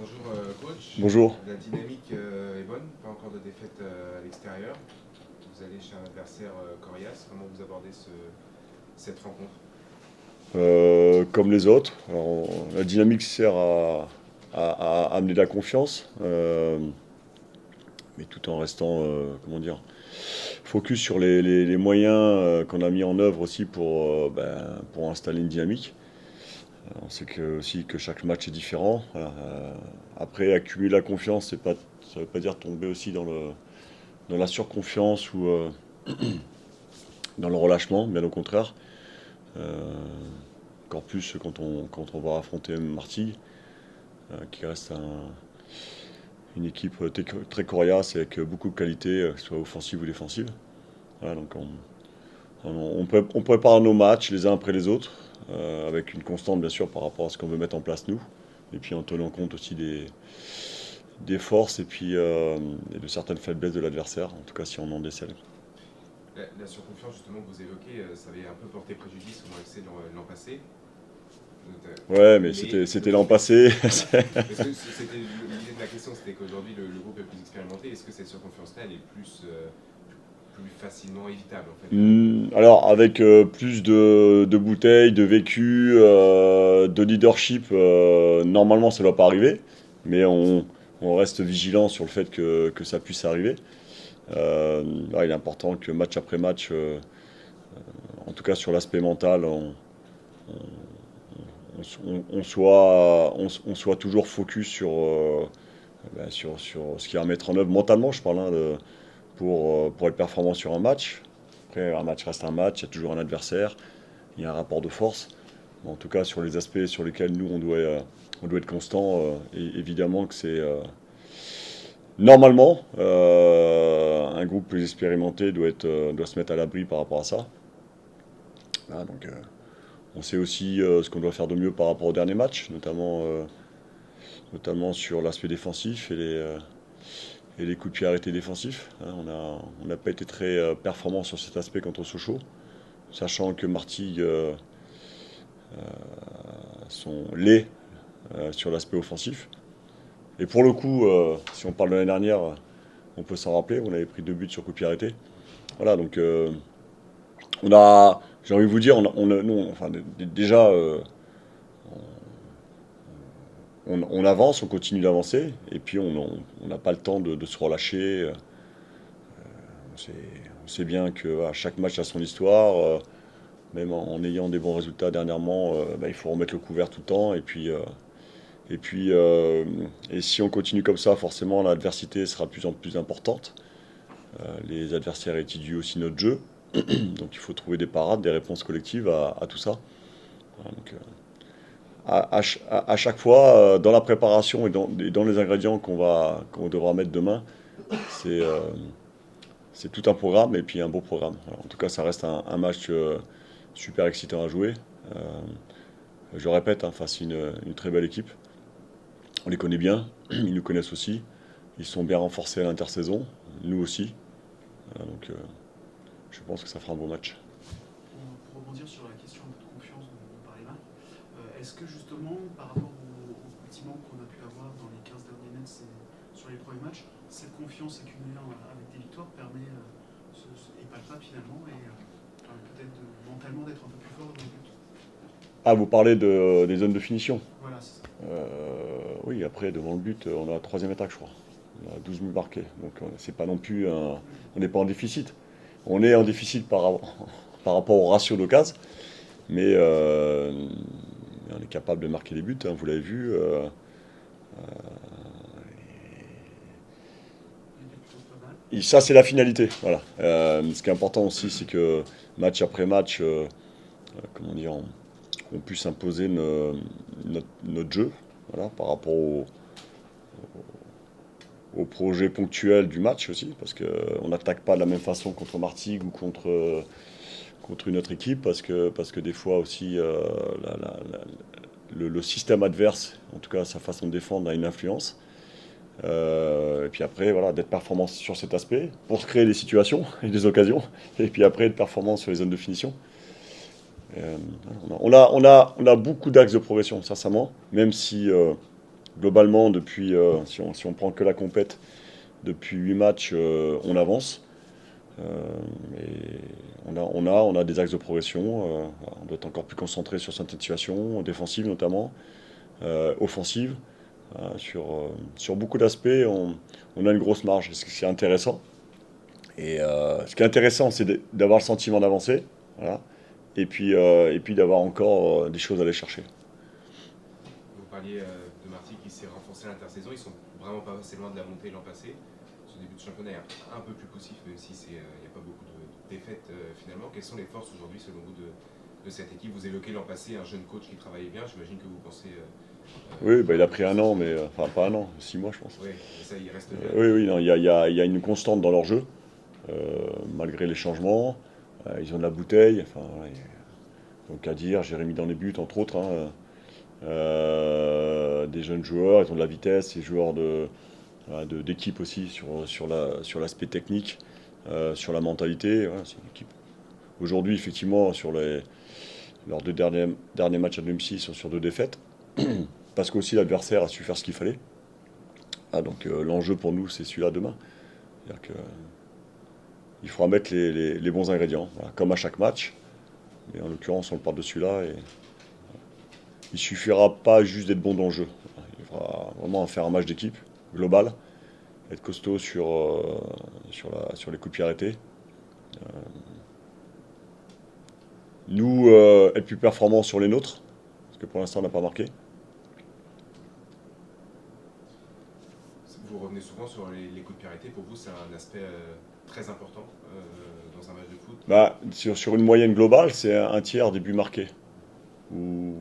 Bonjour coach. Bonjour. La dynamique est bonne, pas encore de défaite à l'extérieur. Vous allez chez un adversaire coriace. Comment vous abordez cette rencontre? Comme les autres, alors, la dynamique sert à amener de la confiance, mais tout en restant, comment dire, focus sur les moyens qu'on a mis en œuvre aussi pour installer une dynamique. On sait aussi que chaque match est différent. Voilà. Après, accumuler la confiance, ça veut pas dire tomber aussi dans la surconfiance ou dans le relâchement, bien au contraire. Euh, Encore plus quand on va affronter Martigues, qui reste une équipe très coriace avec beaucoup de qualité, que ce soit offensive ou défensive. Voilà, donc on prépare nos matchs les uns après les autres, avec une constante bien sûr par rapport à ce qu'on veut mettre en place nous, et puis en tenant compte aussi des forces et de certaines faiblesses de l'adversaire, en tout cas si on en décèle. La surconfiance justement que vous évoquez, ça avait un peu porté préjudice au FC l'an passé. Ouais, mais Mais c'était l'an passé. est-ce que c'était l'idée de la question, c'était qu'aujourd'hui le groupe est plus expérimenté. Est-ce que cette surconfiance-là, elle est plus facilement évitable en fait Alors, avec plus de bouteilles, de vécu, de leadership, normalement ça ne doit pas arriver, mais on reste vigilant sur le fait que ça puisse arriver. Là, il est important que match après match, en tout cas sur l'aspect mental, on soit toujours focus sur ce qu'il y a à mettre en œuvre mentalement, je parle, hein, pour être performant sur un match. Après, un match reste un match, il y a toujours un adversaire, il y a un rapport de force. En tout cas, sur les aspects sur lesquels nous, on doit être constant, et évidemment que c'est... normalement, un groupe plus expérimenté doit se mettre à l'abri par rapport à ça. Voilà, donc, on sait aussi ce qu'on doit faire de mieux par rapport au dernier match, notamment sur l'aspect défensif et les coups de pied arrêtés défensifs. Hein. On n'a pas été très performant sur cet aspect contre Sochaux, sachant que Martigues sont laids sur l'aspect offensif. Et pour le coup, si on parle de l'année dernière, on peut s'en rappeler, on avait pris 2 buts sur coup de pied arrêté. Voilà, donc j'ai envie de vous dire, nous, enfin, déjà, on avance, on continue d'avancer, et puis on n'a pas le temps de se relâcher. On sait bien que voilà, chaque match a son histoire, même en ayant des bons résultats dernièrement, il faut remettre le couvert tout le temps, et si on continue comme ça, forcément l'adversité sera de plus en plus importante. Les adversaires étudient aussi notre jeu, donc il faut trouver des parades, des réponses collectives à tout ça. Voilà, donc, à chaque fois, dans la préparation et dans les ingrédients qu'on devra mettre demain, c'est c'est tout un programme et puis un beau programme. Alors, en tout cas, ça reste un match super excitant à jouer. Euh, je le répète, hein, face à une très belle équipe. On les connaît bien, ils nous connaissent aussi. Ils sont bien renforcés à l'intersaison, nous aussi. Donc je pense que ça fera un bon match. Pour rebondir sur la question de confiance dont parlait Marc, est-ce que justement, par rapport au sentiment qu'on a pu avoir dans les 15 derniers matchs et sur les premiers matchs, cette confiance accumulée avec des victoires permet, et palpable finalement, et permet peut-être mentalement d'être un peu plus fort dans le but? Ah, vous parlez des zones de finition. Voilà, c'est ça. Oui, après, devant le but, on a la troisième attaque, je crois. On a 12 buts marqués. Donc, c'est pas non plus on n'est pas en déficit. On est en déficit par rapport au ratio d'occasion, mais on est capable de marquer des buts, hein, vous l'avez vu. Il est plutôt pas mal. Et ça, c'est la finalité. Voilà. Ce qui est important aussi, c'est que match après match, comment dire, on puisse imposer notre jeu, voilà, par rapport au projet ponctuel du match aussi, parce qu'on n'attaque pas de la même façon contre Martigues ou contre une autre équipe, parce que des fois aussi le système adverse, en tout cas sa façon de défendre, a une influence. Et puis après, voilà, d'être performant sur cet aspect pour se créer des situations et des occasions. Et puis après, être performant sur les zones de finition. On a beaucoup d'axes de progression, sincèrement, même si globalement, depuis, si on prend que la compète, depuis 8 matchs, on avance. Et on a des axes de progression. On doit être encore plus concentré sur certaines situations, défensives notamment, offensives. Sur beaucoup d'aspects, on a une grosse marge, ce qui est intéressant. Et ce qui est intéressant, c'est d'avoir le sentiment d'avancer, voilà, et puis d'avoir encore des choses à aller chercher. Vous parliez de Marty qui s'est renforcé à l'intersaison. Ils sont vraiment pas assez loin de la montée l'an passé. Ce début de championnat est un peu plus poussif, même si il n'y a pas beaucoup de défaites finalement. Quelles sont les forces aujourd'hui, selon vous, de cette équipe? Vous évoquez l'an passé un jeune coach qui travaillait bien. J'imagine que vous pensez. Oui, bah, il a pris un an, mais enfin pas un an, 6 mois je pense. Oui, mais ça, il reste bien. Oui, non, il y a une constante dans leur jeu, malgré les changements. Ils ont de la bouteille, enfin, voilà, donc à dire, Jérémy dans les buts entre autres, hein, des jeunes joueurs, ils ont de la vitesse, des joueurs voilà, d'équipe aussi sur l'aspect technique, sur la mentalité. Voilà, c'est une équipe. Aujourd'hui, effectivement, leurs derniers matchs à domicile, ils sont sur 2 défaites, parce qu'aussi l'adversaire a su faire ce qu'il fallait. Ah, donc l'enjeu pour nous, c'est celui-là demain. C'est-à-dire que, il faudra mettre les bons ingrédients, voilà, comme à chaque match. Mais en l'occurrence, on le parle de celui-là. Et il suffira pas juste d'être bon dans le jeu. Il faudra vraiment faire un match d'équipe global, être costaud sur les coups de pied arrêtés. Nous, être plus performants sur les nôtres, parce que pour l'instant, on n'a pas marqué. Vous revenez souvent sur les coups de pied arrêtés. Pour vous, c'est un aspect très important dans un match de foot. Bah, sur une moyenne globale, c'est un tiers des buts marqués ou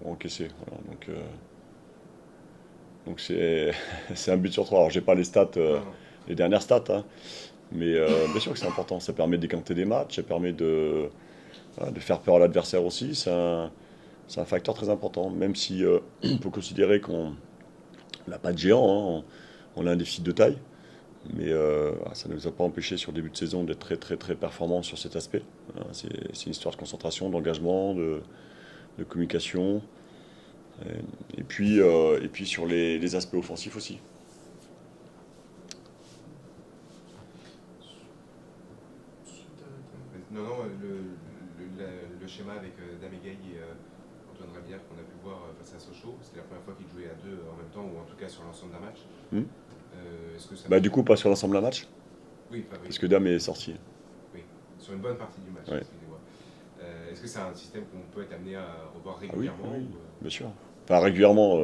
encaissés. Voilà. Donc c'est un but sur 3. Alors, j'ai pas les stats, Non, non. les dernières stats, hein, mais bien sûr que c'est important. Ça permet de décanter des matchs, ça permet voilà, de faire peur à l'adversaire aussi. C'est un facteur très important, même si on peut considérer qu'on n'a pas de géant, hein, on a un déficit de taille. Mais ça ne nous a pas empêché sur le début de saison d'être très très très performants sur cet aspect. Hein, c'est une histoire de concentration, d'engagement, de communication. Et puis sur les aspects offensifs aussi. Non, non, le schéma avec Dame Gay et Antoine Rabière qu'on a pu voir face à Sochaux, c'était la première fois qu'ils jouaient à deux en même temps, ou en tout cas sur l'ensemble d'un match. Hmm. Est-ce que ça Bah, du coup, pas sur l'ensemble d'un match, Oui, enfin, oui, parce que Dame est sorti. oui, sur une bonne partie du match, Ouais. excusez-moi. Est-ce que c'est un système qu'on peut être amené à revoir Ah oui, régulièrement oui, ou, bien sûr. Enfin, régulièrement,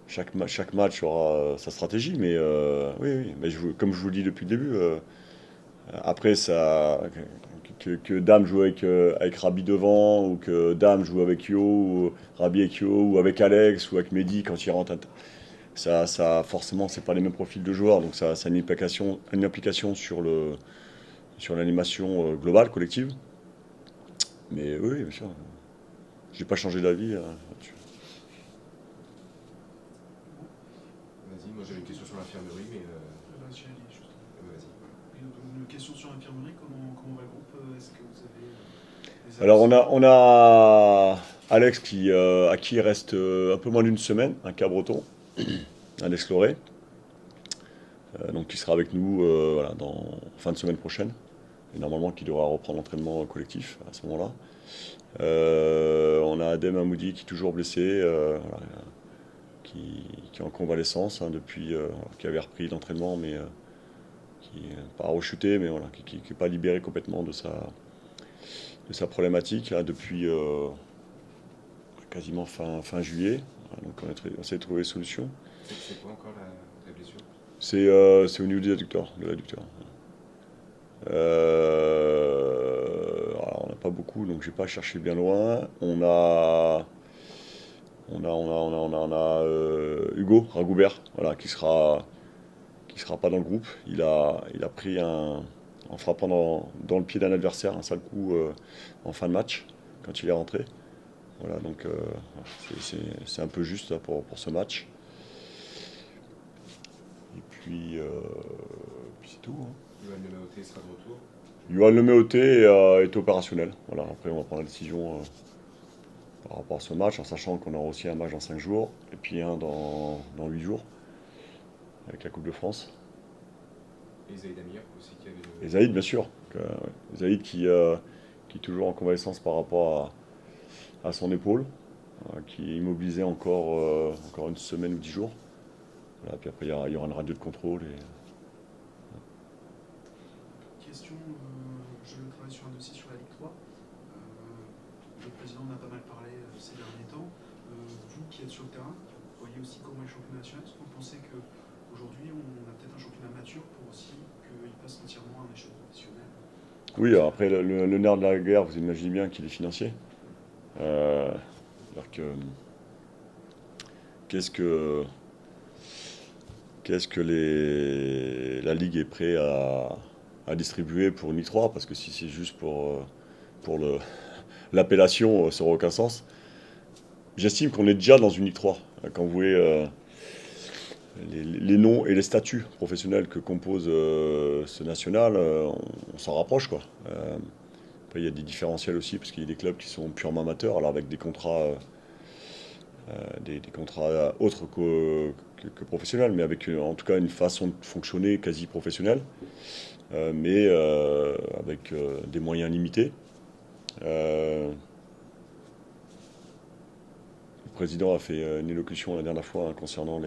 chaque match aura sa stratégie, mais oui, oui. Mais comme je vous le dis depuis le début, après, que Dame joue avec Rabi devant, ou que Dame joue avec Yo, ou Rabi avec Yo, ou avec Alex, ou avec Mehdi quand il rentre. Ça forcément, c'est pas les mêmes profils de joueurs, donc ça a une application sur l'animation globale, collective. Mais oui, oui, bien sûr. J'ai pas changé d'avis là-dessus. Vas-y, moi j'avais une question sur l'infirmerie, mais J'y allais, justement. vas-y. Et donc, une question sur l'infirmerie, comment va le groupe? Est-ce que vous avez des Alors absents? on a Alex à qui il reste un peu moins d'une semaine, un cas breton, Alex Loré, donc qui sera avec nous voilà, dans fin de semaine prochaine, et normalement qui devra reprendre l'entraînement collectif à ce moment-là. On a Adem Hamoudi qui est toujours blessé, voilà, qui est en convalescence hein, depuis, qui avait repris l'entraînement, mais qui n'est pas rechuté, mais voilà, qui n'est pas libéré complètement de sa problématique là, depuis quasiment fin juillet. Voilà, donc on essaie de trouver des solutions. C'est quoi encore la blessure? C'est au niveau du adducteur, de l'adducteur. Alors, on n'a pas beaucoup, donc je vais pas chercher bien loin. On a Hugo Ragoubert, voilà, qui sera pas dans le groupe. Il a pris en frappant dans le pied d'un adversaire un sale coup en fin de match quand il est rentré. Voilà, donc c'est un peu juste là, pour ce match. Et puis c'est tout. Hein. Johan Leméoté sera de retour. Yoann Leméoté est opérationnel. Voilà, après, on va prendre la décision par rapport à ce match, en sachant qu'on aura aussi un match dans 5 jours, et puis un dans 8 jours, avec la Coupe de France. Et Zaïd Amir aussi qui avait Et Zaïd, bien sûr. Ouais. Zaïd qui est toujours en convalescence par rapport à son épaule, qui est immobilisé encore une semaine ou 10 jours. Voilà, puis après, il y aura une radio de contrôle. Question, je travaille sur un dossier sur la Ligue 3. Le président en a pas mal parlé ces derniers temps. Vous qui êtes sur le terrain, vous voyez aussi comment est le championnat national. Est-ce que vous pensez qu'aujourd'hui, on a peut-être un championnat mature pour aussi qu'il passe entièrement à un échelle professionnelle? Oui, alors après, le nerf de la guerre, vous imaginez bien qu'il est financier. Alors que, qu'est-ce que la Ligue est prête à distribuer pour une Ligue 3? Parce que si c'est juste pour l'appellation, ça n'aura aucun sens. J'estime qu'on est déjà dans une Ligue 3. Quand vous voyez les noms et les statuts professionnels que compose ce national, on s'en rapproche, quoi. Après, il y a des différentiels aussi, parce qu'il y a des clubs qui sont purement amateurs, alors avec des contrats, des contrats autres que professionnels, mais avec en tout cas une façon de fonctionner quasi professionnelle, mais avec des moyens limités. Le président a fait une élocution la dernière fois concernant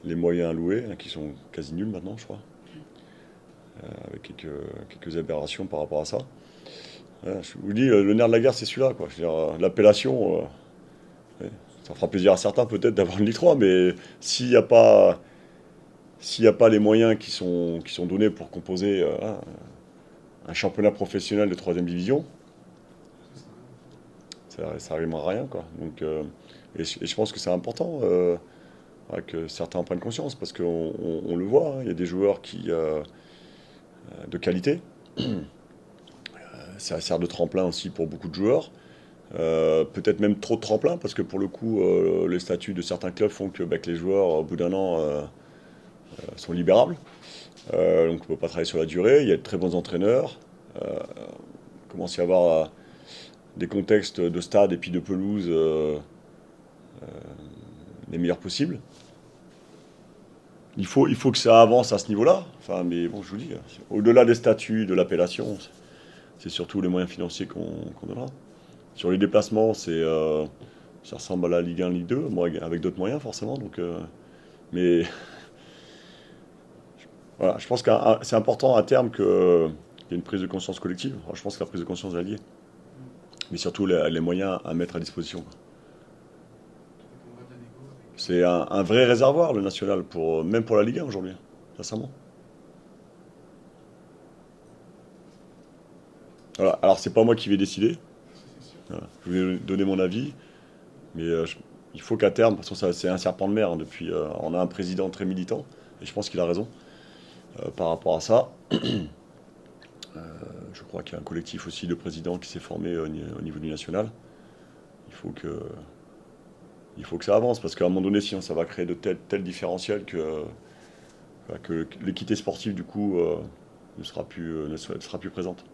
les moyens alloués, qui sont quasi nuls maintenant, je crois, avec quelques aberrations par rapport à ça. Je vous dis, le nerf de la guerre, c'est celui-là, quoi. Je veux dire, l'appellation, ouais, ça fera plaisir à certains peut-être d'avoir une Ligue 3, mais s'il n'y a pas les moyens qui sont donnés pour composer un championnat professionnel de 3e division, ça rimera à rien, quoi. Donc, et je pense que c'est important que certains en prennent conscience, parce qu'on le voit, hein, il y a des joueurs de qualité. Ça sert de tremplin aussi pour beaucoup de joueurs. Peut-être même trop de tremplin, parce que pour le coup, les statuts de certains clubs font que les joueurs, au bout d'un an, sont libérables. Donc on ne peut pas travailler sur la durée. Il y a de très bons entraîneurs. Il commence à y avoir des contextes de stade et puis de pelouse les meilleurs possibles. Il faut que ça avance à ce niveau-là. Enfin, mais bon, je vous dis, au-delà des statuts, de l'appellation, c'est surtout les moyens financiers qu'on donnera. Sur les déplacements, ça ressemble à la Ligue 1, Ligue 2, moi, avec d'autres moyens forcément. Donc, mais voilà, je pense que c'est important à terme qu'il y ait une prise de conscience collective. Alors, je pense que la prise de conscience va lier. Mais surtout les moyens à mettre à disposition. C'est un vrai réservoir, le national, même pour la Ligue 1 aujourd'hui, sincèrement. Voilà. Alors, c'est pas moi qui vais décider. Voilà. Je vais donner mon avis. Mais il faut qu'à terme, parce que c'est un serpent de mer, hein, on a un président très militant, et je pense qu'il a raison par rapport à ça. Je crois qu'il y a un collectif aussi de présidents qui s'est formé au niveau du national. Il faut que ça avance, parce qu'à un moment donné, sinon ça va créer de tels différentiels que l'équité sportive, du coup, ne sera plus présente.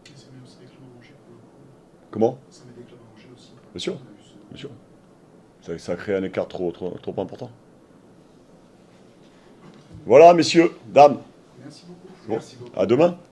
Et ça met aussi des clubs en danger pour le coup. Comment? Ça met des clubs en danger aussi. Bien sûr, bien sûr. Ça crée un écart trop important. Voilà, messieurs, dames. Merci beaucoup. Bon, Merci beaucoup. à demain.